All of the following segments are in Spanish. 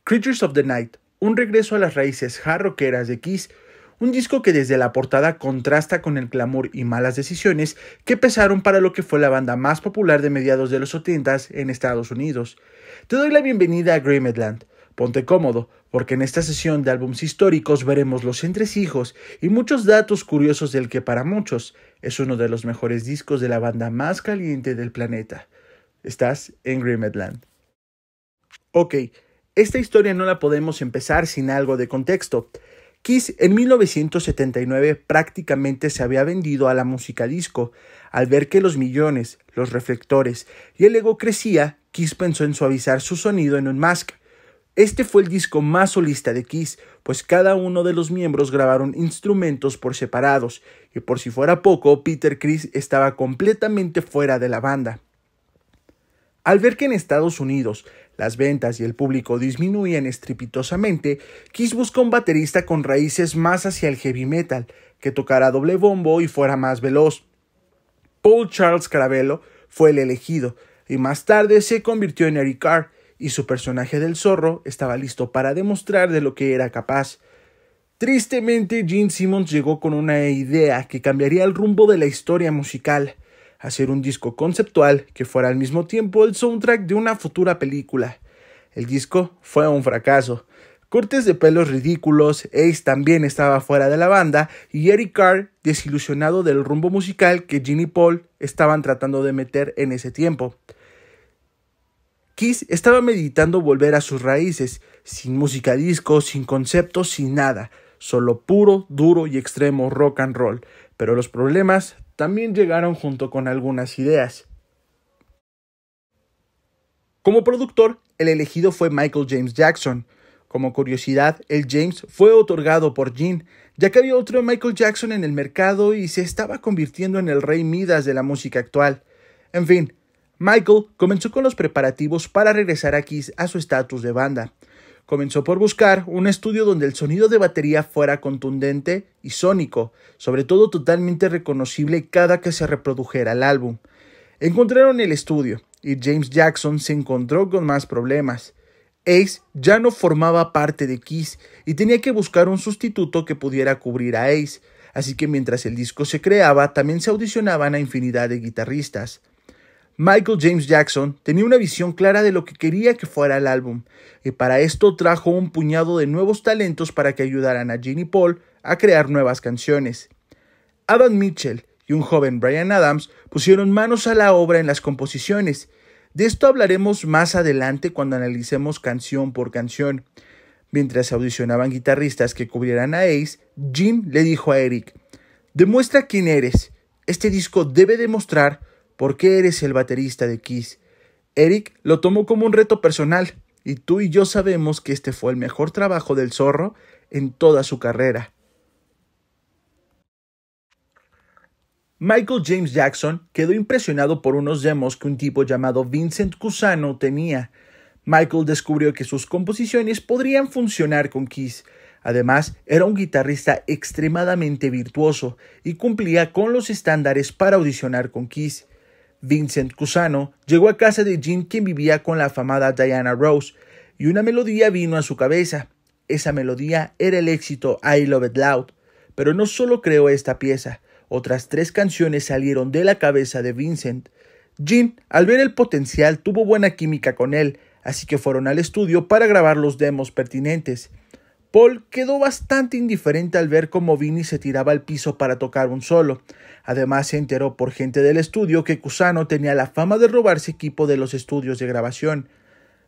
Creatures of the Night, un regreso a las raíces hard rockeras de Kiss, un disco que desde la portada contrasta con el glamour y malas decisiones que pesaron para lo que fue la banda más popular de mediados de los 80s en Estados Unidos. Te doy la bienvenida a Gramedland. Ponte cómodo, porque en esta sesión de álbumes históricos veremos los entresijos y muchos datos curiosos del que para muchos es uno de los mejores discos de la banda más caliente del planeta. Estás en Gramedland. Ok, esta historia no la podemos empezar sin algo de contexto. Kiss en 1979 prácticamente se había vendido a la música disco. Al ver que los millones, los reflectores y el ego crecía, Kiss pensó en suavizar su sonido en Unmask. Este fue el disco más solista de Kiss, pues cada uno de los miembros grabaron instrumentos por separados, y por si fuera poco, Peter Criss estaba completamente fuera de la banda. Al ver que en Estados Unidos las ventas y el público disminuían estrepitosamente, Kiss buscó un baterista con raíces más hacia el heavy metal, que tocara doble bombo y fuera más veloz. Paul Charles Caravella fue el elegido, y más tarde se convirtió en Eric Carr, y su personaje del zorro estaba listo para demostrar de lo que era capaz. Tristemente, Gene Simmons llegó con una idea que cambiaría el rumbo de la historia musical: hacer un disco conceptual que fuera al mismo tiempo el soundtrack de una futura película. El disco fue un fracaso. Cortes de pelos ridículos, Ace también estaba fuera de la banda y Eric Carr desilusionado del rumbo musical que Gene y Paul estaban tratando de meter en ese tiempo. Kiss estaba meditando volver a sus raíces, sin música disco, sin conceptos, sin nada, solo puro, duro y extremo rock and roll, pero los problemas también llegaron junto con algunas ideas. Como productor, el elegido fue Michael James Jackson. Como curiosidad, el James fue otorgado por Gene, ya que había otro Michael Jackson en el mercado y se estaba convirtiendo en el rey Midas de la música actual. En fin, Michael comenzó con los preparativos para regresar a Kiss a su estatus de banda. Comenzó por buscar un estudio donde el sonido de batería fuera contundente y sónico, sobre todo totalmente reconocible cada que se reprodujera el álbum. Encontraron el estudio, y James Jackson se encontró con más problemas. Ace ya no formaba parte de Kiss, y tenía que buscar un sustituto que pudiera cubrir a Ace, así que mientras el disco se creaba, también se audicionaban a infinidad de guitarristas. Michael James Jackson tenía una visión clara de lo que quería que fuera el álbum, y para esto trajo un puñado de nuevos talentos para que ayudaran a Gene y Paul a crear nuevas canciones. Adam Mitchell y un joven Bryan Adams pusieron manos a la obra en las composiciones. De esto hablaremos más adelante cuando analicemos canción por canción. Mientras audicionaban guitarristas que cubrieran a Ace, Gene le dijo a Eric: «Demuestra quién eres. Este disco debe demostrar ¿por qué eres el baterista de Kiss?». Eric lo tomó como un reto personal, y tú y yo sabemos que este fue el mejor trabajo del zorro en toda su carrera. Michael James Jackson quedó impresionado por unos demos que un tipo llamado Vincent Cusano tenía. Michael descubrió que sus composiciones podrían funcionar con Kiss. Además, era un guitarrista extremadamente virtuoso y cumplía con los estándares para audicionar con Kiss. Vincent Cusano llegó a casa de Gene, quien vivía con la afamada Diana Ross, y una melodía vino a su cabeza. Esa melodía era el éxito I Love It Loud, pero no solo creó esta pieza, otras 3 canciones salieron de la cabeza de Vincent. Gene, al ver el potencial, tuvo buena química con él, así que fueron al estudio para grabar los demos pertinentes. Paul quedó bastante indiferente al ver cómo Vinnie se tiraba al piso para tocar un solo. Además, se enteró por gente del estudio que Cusano tenía la fama de robarse equipo de los estudios de grabación.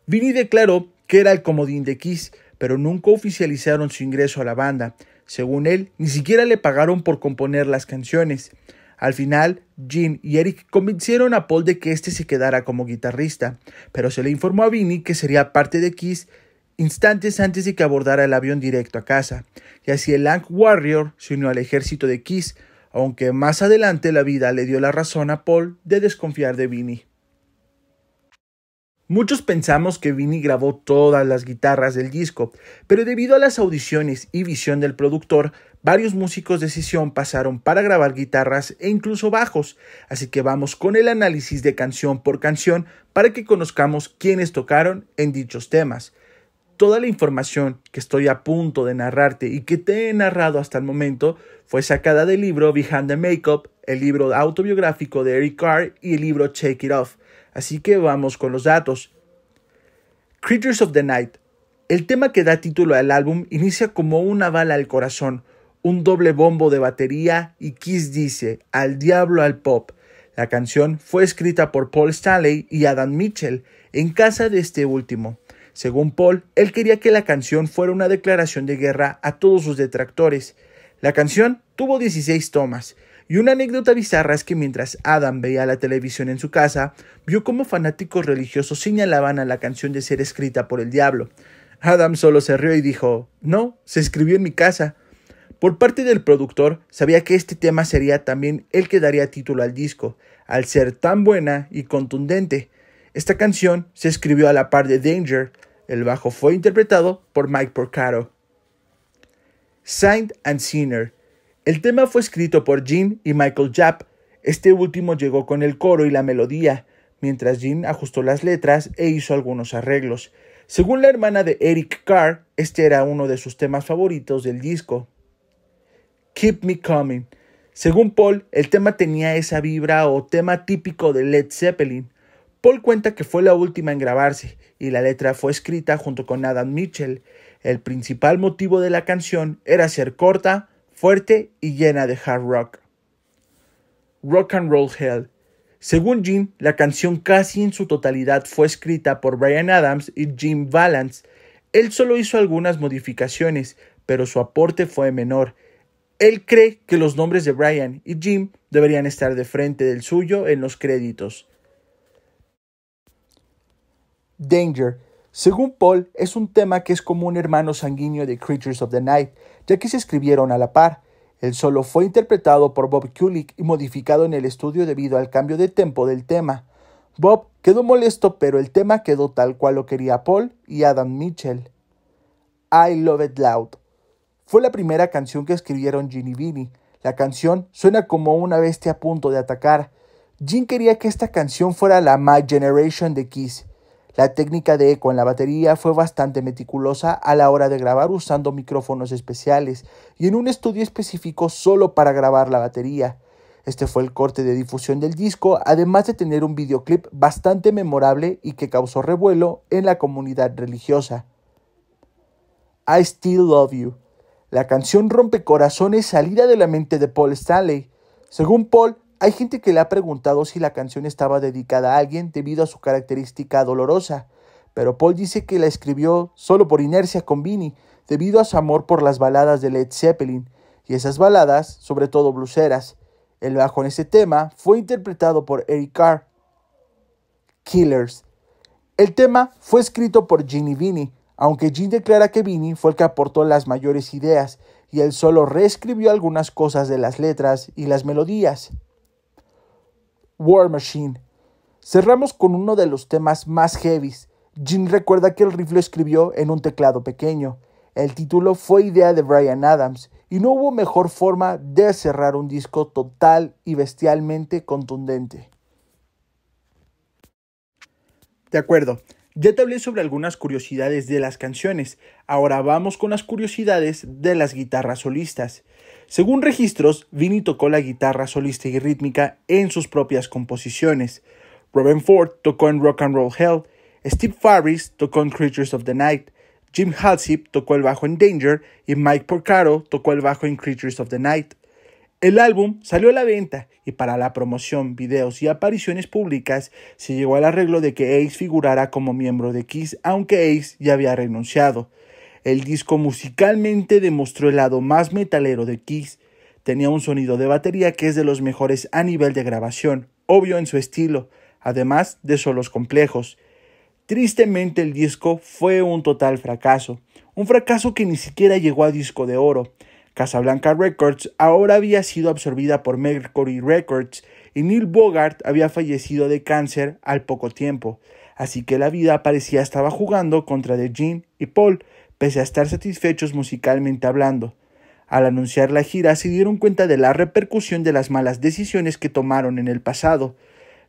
Vinnie declaró que era el comodín de Kiss, pero nunca oficializaron su ingreso a la banda. Según él, ni siquiera le pagaron por componer las canciones. Al final, Gene y Eric convencieron a Paul de que éste se quedara como guitarrista, pero se le informó a Vinnie que sería parte de Kiss instantes antes de que abordara el avión directo a casa, y así el Lang Warrior se unió al ejército de Kiss, aunque más adelante la vida le dio la razón a Paul de desconfiar de Vinnie. Muchos pensamos que Vinnie grabó todas las guitarras del disco, pero debido a las audiciones y visión del productor, varios músicos de sesión pasaron para grabar guitarras e incluso bajos, así que vamos con el análisis de canción por canción para que conozcamos quiénes tocaron en dichos temas. Toda la información que estoy a punto de narrarte y que te he narrado hasta el momento fue sacada del libro Behind the Makeup, el libro autobiográfico de Eric Carr y el libro Shake It Off. Así que vamos con los datos. Creatures of the Night. El tema que da título al álbum inicia como una bala al corazón, un doble bombo de batería y Kiss dice, al diablo al pop. La canción fue escrita por Paul Stanley y Adam Mitchell en casa de este último. Según Paul, él quería que la canción fuera una declaración de guerra a todos sus detractores. La canción tuvo 16 tomas, y una anécdota bizarra es que mientras Adam veía la televisión en su casa, vio cómo fanáticos religiosos señalaban a la canción de ser escrita por el diablo. Adam solo se rió y dijo, no, se escribió en mi casa. Por parte del productor, sabía que este tema sería también el que daría título al disco, al ser tan buena y contundente. Esta canción se escribió a la par de Danger. El bajo fue interpretado por Mike Porcaro. Saint and Sinner. El tema fue escrito por Gene y Michael Japp. Este último llegó con el coro y la melodía, mientras Gene ajustó las letras e hizo algunos arreglos. Según la hermana de Eric Carr, este era uno de sus temas favoritos del disco. Keep Me Coming. Según Paul, el tema tenía esa vibra o tema típico de Led Zeppelin. Paul cuenta que fue la última en grabarse y la letra fue escrita junto con Adam Mitchell. El principal motivo de la canción era ser corta, fuerte y llena de hard rock. Rock and Roll Hell. Según Gene, la canción casi en su totalidad fue escrita por Bryan Adams y Jim Vallance. Él solo hizo algunas modificaciones, pero su aporte fue menor. Él cree que los nombres de Bryan y Jim deberían estar de frente del suyo en los créditos. Danger. Según Paul, es un tema que es como un hermano sanguíneo de Creatures of the Night, ya que se escribieron a la par. El solo fue interpretado por Bob Kulick y modificado en el estudio debido al cambio de tempo del tema. Bob quedó molesto, pero el tema quedó tal cual lo quería Paul y Adam Mitchell. I Love It Loud. Fue la primera canción que escribieron Gene y Vinnie. La canción suena como una bestia a punto de atacar. Gene quería que esta canción fuera la My Generation de Kiss. La técnica de eco en la batería fue bastante meticulosa a la hora de grabar usando micrófonos especiales y en un estudio específico solo para grabar la batería. Este fue el corte de difusión del disco, además de tener un videoclip bastante memorable y que causó revuelo en la comunidad religiosa. I Still Love You. La canción rompe corazones salida de la mente de Paul Stanley. Según Paul, hay gente que le ha preguntado si la canción estaba dedicada a alguien debido a su característica dolorosa, pero Paul dice que la escribió solo por inercia con Vinnie, debido a su amor por las baladas de Led Zeppelin, y esas baladas, sobre todo blueseras. El bajo en ese tema fue interpretado por Eric Carr. Killers. El tema fue escrito por Gene y Vinnie, aunque Gene declara que Vinnie fue el que aportó las mayores ideas, y él solo reescribió algunas cosas de las letras y las melodías. War Machine. Cerramos con uno de los temas más heavies. Gene recuerda que el riff lo escribió en un teclado pequeño. El título fue idea de Bryan Adams y no hubo mejor forma de cerrar un disco total y bestialmente contundente. De acuerdo, ya te hablé sobre algunas curiosidades de las canciones. Ahora vamos con las curiosidades de las guitarras solistas. Según registros, Vinnie tocó la guitarra solista y rítmica en sus propias composiciones. Robben Ford tocó en Rock and Roll Hell, Steve Farris tocó en Creatures of the Night, Jim Halsey tocó el bajo en Danger y Mike Porcaro tocó el bajo en Creatures of the Night. El álbum salió a la venta y para la promoción, videos y apariciones públicas se llegó al arreglo de que Ace figurara como miembro de Kiss, aunque Ace ya había renunciado. El disco musicalmente demostró el lado más metalero de Kiss. Tenía un sonido de batería que es de los mejores a nivel de grabación, obvio en su estilo, además de solos complejos. Tristemente el disco fue un total fracaso, un fracaso que ni siquiera llegó a disco de oro. Casablanca Records ahora había sido absorbida por Mercury Records y Neil Bogart había fallecido de cáncer al poco tiempo, así que la vida parecía estaba jugando contra de Gene y Paul, pese a estar satisfechos musicalmente hablando. Al anunciar la gira se dieron cuenta de la repercusión de las malas decisiones que tomaron en el pasado.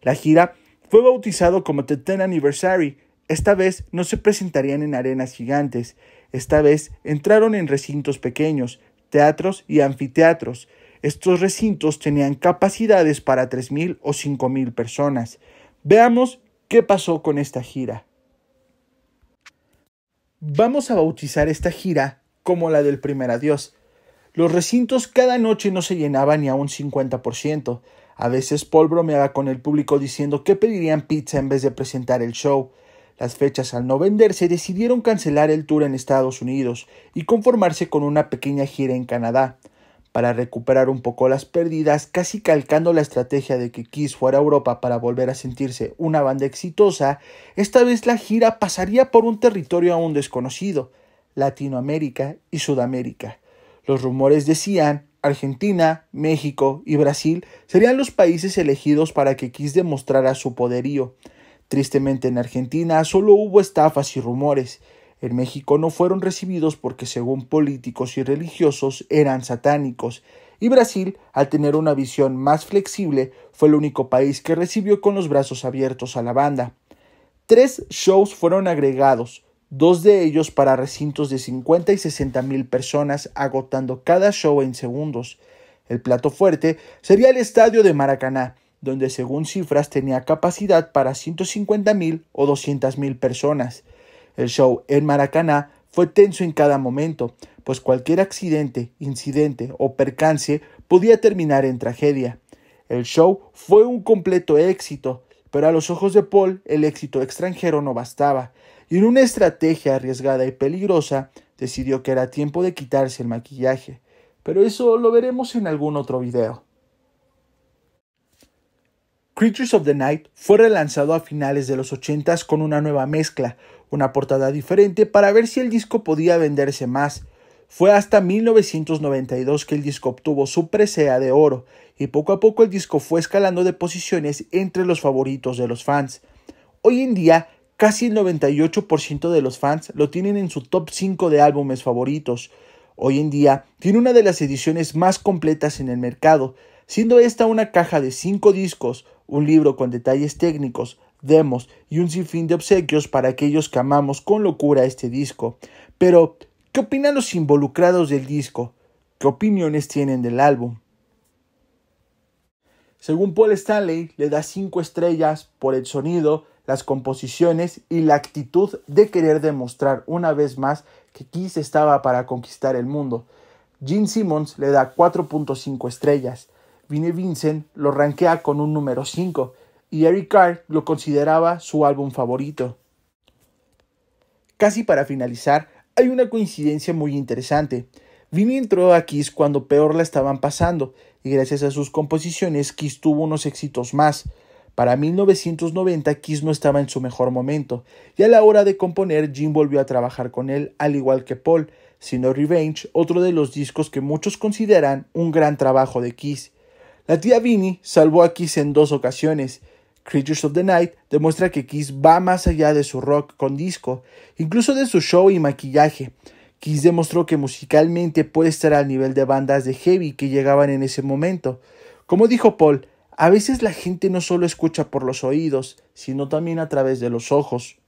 La gira fue bautizado como The 10th Anniversary Esta vez no se presentarían en arenas gigantes, esta vez entraron en recintos pequeños, teatros y anfiteatros. Estos recintos tenían capacidades para 3,000 o 5,000 personas. Veamos qué pasó con esta gira. Vamos a bautizar esta gira como la del primer adiós. Los recintos cada noche no se llenaban ni a un 50%. A veces Paul bromeaba con el público diciendo que pedirían pizza en vez de presentar el show. Las fechas al no venderse decidieron cancelar el tour en Estados Unidos y conformarse con una pequeña gira en Canadá. Para recuperar un poco las pérdidas, casi calcando la estrategia de que Kiss fuera a Europa para volver a sentirse una banda exitosa, esta vez la gira pasaría por un territorio aún desconocido, Latinoamérica y Sudamérica. Los rumores decían Argentina, México y Brasil serían los países elegidos para que Kiss demostrara su poderío. Tristemente en Argentina solo hubo estafas y rumores. En México no fueron recibidos porque según políticos y religiosos eran satánicos, y Brasil, al tener una visión más flexible, fue el único país que recibió con los brazos abiertos a la banda. 3 shows fueron agregados, 2 de ellos para recintos de 50 y 60,000 personas, agotando cada show en segundos. El plato fuerte sería el estadio de Maracaná, donde según cifras tenía capacidad para 150,000 o 200,000 personas. El show en Maracaná fue tenso en cada momento, pues cualquier accidente, incidente o percance podía terminar en tragedia. El show fue un completo éxito, pero a los ojos de Paul el éxito extranjero no bastaba, y en una estrategia arriesgada y peligrosa decidió que era tiempo de quitarse el maquillaje. Pero eso lo veremos en algún otro video. Creatures of the Night fue relanzado a finales de los 80s con una nueva mezcla, una portada diferente para ver si el disco podía venderse más. Fue hasta 1992 que el disco obtuvo su presea de oro, y poco a poco el disco fue escalando de posiciones entre los favoritos de los fans. Hoy en día, casi el 98% de los fans lo tienen en su top 5 de álbumes favoritos. Hoy en día, tiene una de las ediciones más completas en el mercado, siendo esta una caja de 5 discos, un libro con detalles técnicos, demos y un sinfín de obsequios para aquellos que amamos con locura este disco. Pero, ¿qué opinan los involucrados del disco? ¿Qué opiniones tienen del álbum? Según Paul Stanley, le da 5 estrellas por el sonido, las composiciones y la actitud de querer demostrar una vez más que Kiss estaba para conquistar el mundo. Gene Simmons le da 4.5 estrellas. Vinnie Vincent lo rankea con un número 5 y Eric Carr lo consideraba su álbum favorito. Casi para finalizar, hay una coincidencia muy interesante. Vinnie entró a Kiss cuando peor la estaban pasando y gracias a sus composiciones Kiss tuvo unos éxitos más. Para 1990 Kiss no estaba en su mejor momento y a la hora de componer Gene volvió a trabajar con él al igual que Paul, siendo Revenge otro de los discos que muchos consideran un gran trabajo de Kiss. La tía Vinnie salvó a Kiss en 2 ocasiones. Creatures of the Night demuestra que Kiss va más allá de su rock con disco, incluso de su show y maquillaje. Kiss demostró que musicalmente puede estar al nivel de bandas de heavy que llegaban en ese momento. Como dijo Paul, a veces la gente no solo escucha por los oídos, sino también a través de los ojos.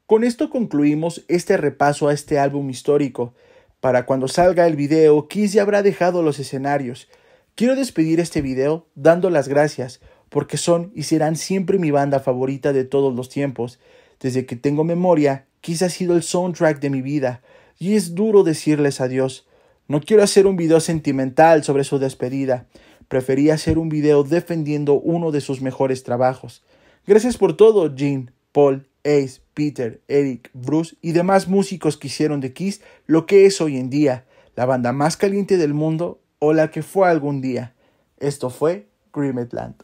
Con esto concluimos este repaso a este álbum histórico. Para cuando salga el video, Kiss ya habrá dejado los escenarios. Quiero despedir este video dando las gracias, porque son y serán siempre mi banda favorita de todos los tiempos. Desde que tengo memoria, Kiss ha sido el soundtrack de mi vida, y es duro decirles adiós. No quiero hacer un video sentimental sobre su despedida. Preferí hacer un video defendiendo uno de sus mejores trabajos. Gracias por todo, Gene, Paul, Ace, Peter, Eric, Bruce y demás músicos que hicieron de Kiss lo que es hoy en día, la banda más caliente del mundo o la que fue algún día. Esto fue Grimetland.